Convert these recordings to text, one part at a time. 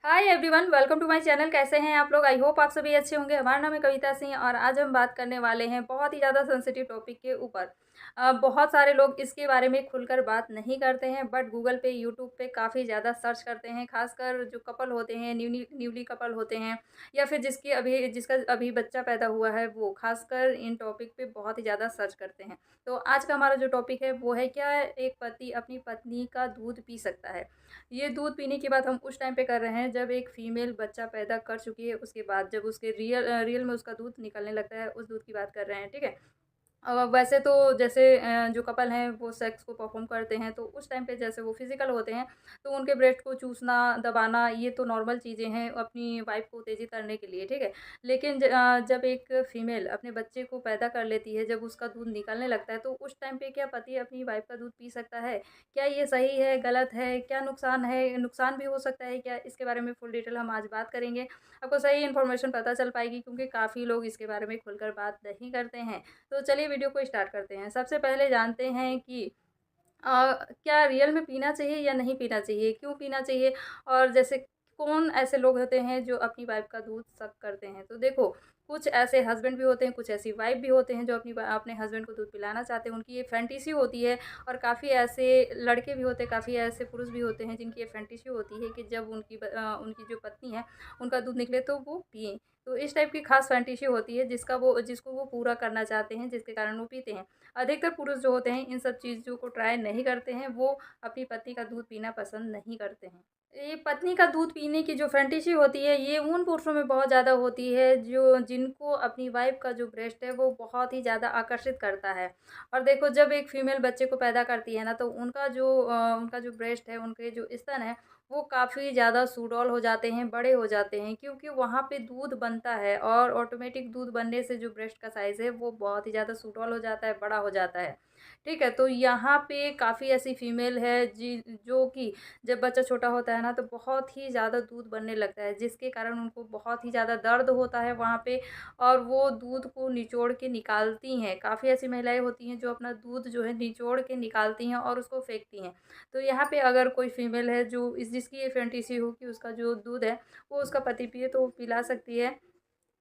Hi everyone, welcome to my channel. कैसे हैं आप लोग? आई होप आप सभी अच्छे होंगे। हमारा नाम है कविता सिंह और आज हम बात करने वाले हैं बहुत ही ज़्यादा सेंसिटिव टॉपिक के ऊपर। बहुत सारे लोग इसके बारे में खुलकर बात नहीं करते हैं, बट गूगल पे, यूट्यूब पे काफ़ी ज़्यादा सर्च करते हैं। खासकर जो कपल होते हैं, न्यूली कपल होते हैं, या फिर जिसका अभी बच्चा पैदा हुआ है, वो खासकर इन टॉपिक पे बहुत ही ज़्यादा सर्च करते हैं। तो आज का हमारा जो टॉपिक है वो है, क्या एक पति अपनी पत्नी का दूध पी सकता है? ये दूध पीने की बात हम उस टाइम पे कर रहे हैं जब एक फीमेल बच्चा पैदा कर चुकी है, उसके बाद जब उसके रियल में उसका दूध निकलने लगता है, उस दूध की बात कर रहे हैं, ठीक है। वैसे तो जैसे जो कपल हैं वो सेक्स को परफॉर्म करते हैं, तो उस टाइम पे जैसे वो फिजिकल होते हैं, तो उनके ब्रेस्ट को चूसना, दबाना, ये तो नॉर्मल चीज़ें हैं अपनी वाइफ को उत्तेजित करने के लिए, ठीक है। लेकिन जब एक फीमेल अपने बच्चे को पैदा कर लेती है, जब उसका दूध निकलने लगता है, तो उस टाइम पे क्या पति अपनी वाइफ का दूध पी सकता है? क्या ये सही है, गलत है, क्या नुकसान है, नुकसान भी हो सकता है क्या? इसके बारे में फुल डिटेल हम आज बात करेंगे। आपको सही इन्फॉर्मेशन पता चल पाएगी, क्योंकि काफ़ी लोग इसके बारे में खुलकर बात नहीं करते हैं। तो चलिए वीडियो को स्टार्ट करते हैं। सबसे पहले जानते हैं कि क्या रियल में पीना चाहिए या नहीं पीना चाहिए? क्यों पीना चाहिए? और जैसे कौन ऐसे लोग होते हैं जो अपनी वाइफ़ का दूध सक करते हैं? तो देखो, कुछ ऐसे हस्बैंड भी होते हैं, कुछ ऐसी वाइफ़ भी होते हैं जो अपने हस्बैंड को दूध पिलाना चाहते हैं। उनकी ये फैंटेसी होती है। और काफ़ी ऐसे लड़के भी होते हैं, काफ़ी ऐसे पुरुष भी होते हैं जिनकी ये फैंटेसी होती है कि जब उनकी जो पत्नी है, उनका दूध निकले तो वो पिएँ। तो इस टाइप की ख़ास फैंटेसी होती है जिसको वो पूरा करना चाहते हैं, जिसके कारण वो पीते हैं। अधिकतर पुरुष जो होते हैं इन सब चीज़ों को ट्राई नहीं करते हैं, वो अपनी पत्नी का दूध पीना पसंद नहीं करते हैं। ये पत्नी का दूध पीने की जो फैंटेसी होती है, ये उन पुरुषों में बहुत ज़्यादा होती है जो जिनको अपनी वाइफ़ का जो ब्रेस्ट है वो बहुत ही ज़्यादा आकर्षित करता है। और देखो, जब एक फीमेल बच्चे को पैदा करती है ना, तो उनका जो ब्रेस्ट है, उनके जो स्तन है, वो काफ़ी ज़्यादा सुडौल हो जाते हैं, बड़े हो जाते हैं, क्योंकि वहाँ पे दूध बनता है और ऑटोमेटिक दूध बनने से जो ब्रेस्ट का साइज़ है वो बहुत ही ज़्यादा सुडौल हो जाता है, बड़ा हो जाता है। ठीक है? तो यहाँ पे काफ़ी ऐसी फीमेल है जो कि जब बच्चा छोटा होता है ना, तो बहुत ही ज़्यादा दूध बनने लगता है, जिसके कारण उनको बहुत ही ज़्यादा दर्द होता है वहाँ पे, और वो दूध को निचोड़ के निकालती हैं। काफ़ी ऐसी महिलाएँ होती हैं जो अपना दूध जो है निचोड़ के निकालती हैं और उसको फेंकती हैं। तो यहाँ पे अगर कोई फीमेल है जो जिसकी ये फैंटेसी हो कि उसका जो दूध है वो उसका पति पिए, तो वो पिला सकती है।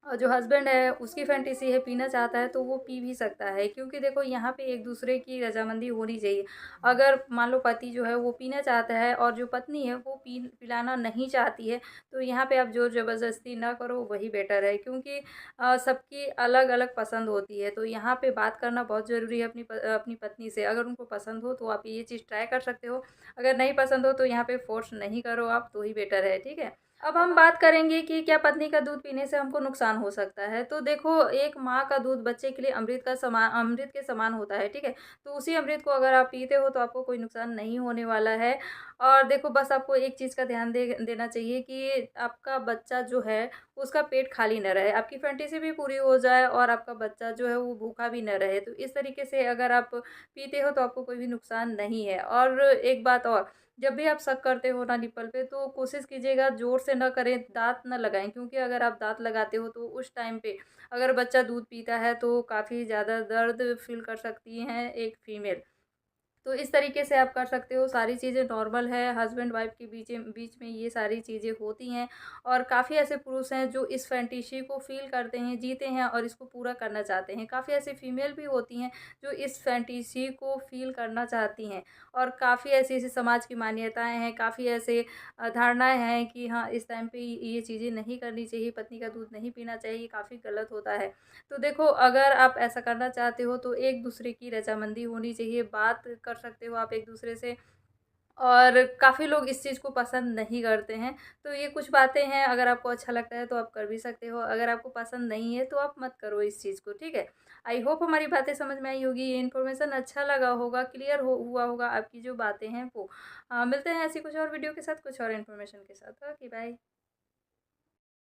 और जो हस्बैंड है उसकी फैंटेसी है, पीना चाहता है, तो वो पी भी सकता है, क्योंकि देखो यहाँ पे एक दूसरे की रजामंदी होनी चाहिए। अगर मान लो पति जो है वो पीना चाहता है और जो पत्नी है वो पिलाना नहीं चाहती है, तो यहाँ पे आप ज़ोर ज़बरदस्ती ना करो, वही बेटर है, क्योंकि सबकी अलग अलग पसंद होती है। तो यहाँ पे बात करना बहुत ज़रूरी है अपनी पत्नी से। अगर उनको पसंद हो तो आप ये चीज़ ट्राई कर सकते हो, अगर नहीं पसंद हो तो यहाँ पे फोर्स नहीं करो आप, तो ही बेटर है, ठीक है। अब हम बात करेंगे कि क्या पत्नी का दूध पीने से हमको नुकसान हो सकता है। तो देखो, एक माँ का दूध बच्चे के लिए अमृत के समान होता है, ठीक है। तो उसी अमृत को अगर आप पीते हो तो आपको कोई नुकसान नहीं होने वाला है। और देखो, बस आपको एक चीज़ का ध्यान देना चाहिए कि आपका बच्चा जो है उसका पेट खाली न रहे, आपकी फैंटेसी भी पूरी हो जाए और आपका बच्चा जो है वो भूखा भी न रहे। तो इस तरीके से अगर आप पीते हो तो आपको कोई भी नुकसान नहीं है। और एक बात और, जब भी आप शक करते हो ना निप्पल पे, तो कोशिश कीजिएगा ज़ोर से ना करें, दाँत ना लगाएँ, क्योंकि अगर आप दाँत लगाते हो तो उस टाइम पे अगर बच्चा दूध पीता है तो काफ़ी ज़्यादा दर्द फ़ील कर सकती हैं एक फ़ीमेल। तो इस तरीके से आप कर सकते हो, सारी चीज़ें नॉर्मल है, हस्बैंड वाइफ के बीच में ये सारी चीज़ें होती हैं। और काफ़ी ऐसे पुरुष हैं जो इस फैंटेसी को फ़ील करते हैं, जीते हैं और इसको पूरा करना चाहते हैं। काफ़ी ऐसी फीमेल भी होती हैं जो इस फैंटेसी को फ़ील करना चाहती हैं। और काफ़ी ऐसी-ऐसी समाज की मान्यताएँ हैं, काफ़ी ऐसे धारणाएँ हैं कि हाँ, इस टाइम पे ये चीज़ें नहीं करनी चाहिए, पत्नी का दूध नहीं पीना चाहिए, ये काफ़ी गलत होता है। तो देखो, अगर आप ऐसा करना चाहते हो तो एक-दूसरे की रज़ामंदी होनी चाहिए, बात कर सकते हो आप एक-दूसरे से। और काफ़ी लोग इस चीज़ को पसंद नहीं करते हैं। तो ये कुछ बातें हैं, अगर आपको अच्छा लगता है तो आप कर भी सकते हो, अगर आपको पसंद नहीं है तो आप मत करो इस चीज़ को, ठीक है। आई होप हमारी बातें समझ में आई होगी, ये इन्फॉर्मेशन अच्छा लगा होगा, क्लियर हुआ होगा आपकी जो बातें हैं वो। मिलते हैं ऐसी कुछ और वीडियो के साथ, कुछ और इन्फॉर्मेशन के साथ। Okay, bye.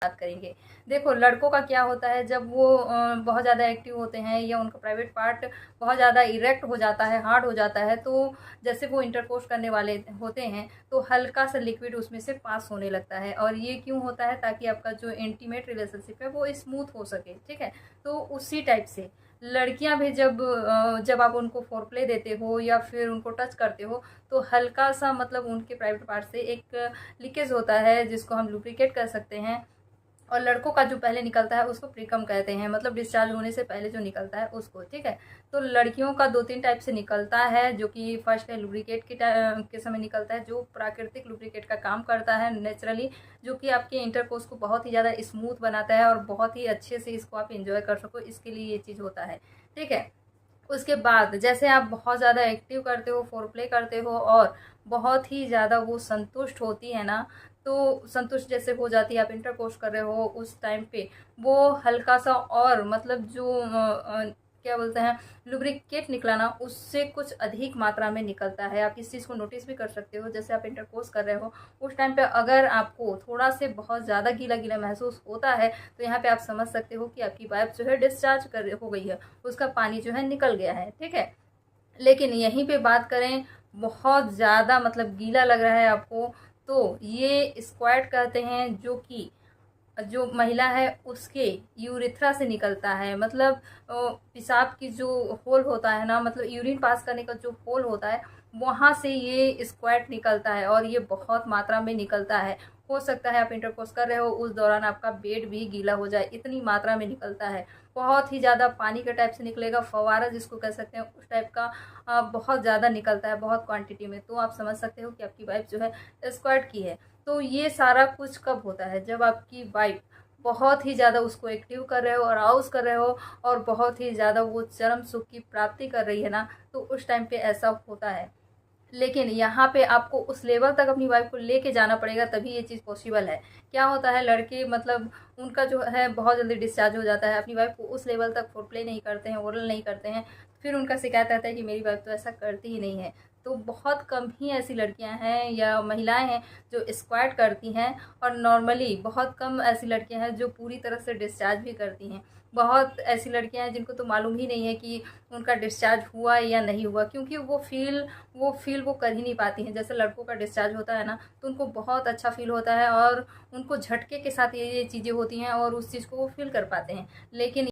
बात करेंगे। देखो, लड़कों का क्या होता है, जब वो बहुत ज़्यादा एक्टिव होते हैं या उनका प्राइवेट पार्ट बहुत ज़्यादा इरेक्ट हो जाता है, हार्ड हो जाता है, तो जैसे वो इंटरकोर्स करने वाले होते हैं तो हल्का सा लिक्विड उसमें से पास होने लगता है। और ये क्यों होता है? ताकि आपका जो इंटीमेट रिलेशनशिप है वो स्मूथ हो सके, ठीक है। तो उसी टाइप से लड़कियां भी जब आप उनको फोरप्ले देते हो या फिर उनको टच करते हो तो हल्का सा मतलब उनके प्राइवेट पार्ट से एक लीकेज होता है जिसको हम लुब्रिकेट कर सकते हैं। और लड़कों का जो पहले निकलता है उसको प्रीकम कहते हैं, मतलब डिस्चार्ज होने से पहले जो निकलता है उसको, ठीक है। तो लड़कियों का 2-3 टाइप से निकलता है, जो कि फर्स्ट है लुब्रिकेट के समय निकलता है, जो प्राकृतिक लुब्रिकेट का काम करता है नेचुरली, जो कि आपके इंटरकोर्स को बहुत ही ज़्यादा स्मूथ बनाता है और बहुत ही अच्छे से इसको आप इंजॉय कर सको, इसके लिए ये चीज़ होता है, ठीक है। उसके बाद जैसे आप बहुत ज़्यादा एक्टिव करते हो, फोरप्ले करते हो और बहुत ही ज़्यादा वो संतुष्ट होती है ना, तो संतुष्ट जैसे हो जाती है, आप इंटरकोर्स कर रहे हो उस टाइम पे वो हल्का सा और मतलब जो क्या बोलते हैं लुब्रिकेट निकला ना, उससे कुछ अधिक मात्रा में निकलता है। आप इस चीज़ को नोटिस भी कर सकते हो, जैसे आप इंटरकोर्स कर रहे हो उस टाइम पे अगर आपको थोड़ा से बहुत ज़्यादा गीला गीला महसूस होता है तो यहाँ पे आप समझ सकते हो कि आपकी पाइप जो है डिस्चार्ज कर हो गई है, उसका पानी जो है निकल गया है, ठीक है। लेकिन यहीं पे बात करें बहुत ज़्यादा मतलब गीला लग रहा है आपको, तो ये स्क्वाट कहते हैं, जो कि जो महिला है उसके यूरेथ्रा से निकलता है, मतलब पेशाब की जो होल होता है ना, मतलब यूरिन पास करने का जो होल होता है वहाँ से ये स्क्वाट निकलता है और ये बहुत मात्रा में निकलता है। हो सकता है आप इंटरकोर्स कर रहे हो उस दौरान आपका बेड भी गीला हो जाए, इतनी मात्रा में निकलता है। बहुत ही ज़्यादा पानी के टाइप से निकलेगा, फव्वारा जिसको कह सकते हैं उस टाइप का बहुत ज़्यादा निकलता है, बहुत क्वांटिटी में। तो आप समझ सकते हो कि आपकी वाइफ जो है स्क्वाट की है। तो ये सारा कुछ कब होता है, जब आपकी वाइफ बहुत ही ज़्यादा उसको एक्टिव कर रहे हो और आउस कर रहे हो और बहुत ही ज़्यादा वो चरम सुख की प्राप्ति कर रही है ना, तो उस टाइम पे ऐसा होता है। लेकिन यहाँ पे आपको उस लेवल तक अपनी वाइफ को लेके जाना पड़ेगा, तभी ये चीज़ पॉसिबल है। क्या होता है लड़के मतलब उनका जो है बहुत जल्दी डिस्चार्ज हो जाता है, अपनी वाइफ को उस लेवल तक फोरप्ले नहीं करते हैं, ओरल नहीं करते हैं, फिर उनका शिकायत रहता है कि मेरी वाइफ तो ऐसा करती ही नहीं है। तो बहुत कम ही ऐसी लड़कियां हैं या महिलाएं हैं जो स्क्वाट करती हैं, और नॉर्मली बहुत कम ऐसी लड़कियां हैं जो पूरी तरह से डिस्चार्ज भी करती हैं। बहुत ऐसी लड़कियां हैं जिनको तो मालूम ही नहीं है कि उनका डिस्चार्ज हुआ या नहीं हुआ, क्योंकि वो फील वो कर ही नहीं पाती हैं। जैसे लड़कों का डिस्चार्ज होता है ना, तो उनको बहुत अच्छा फील होता है और उनको झटके के साथ ये चीज़ें होती हैं और उस चीज़ को वो फील कर पाते हैं। लेकिन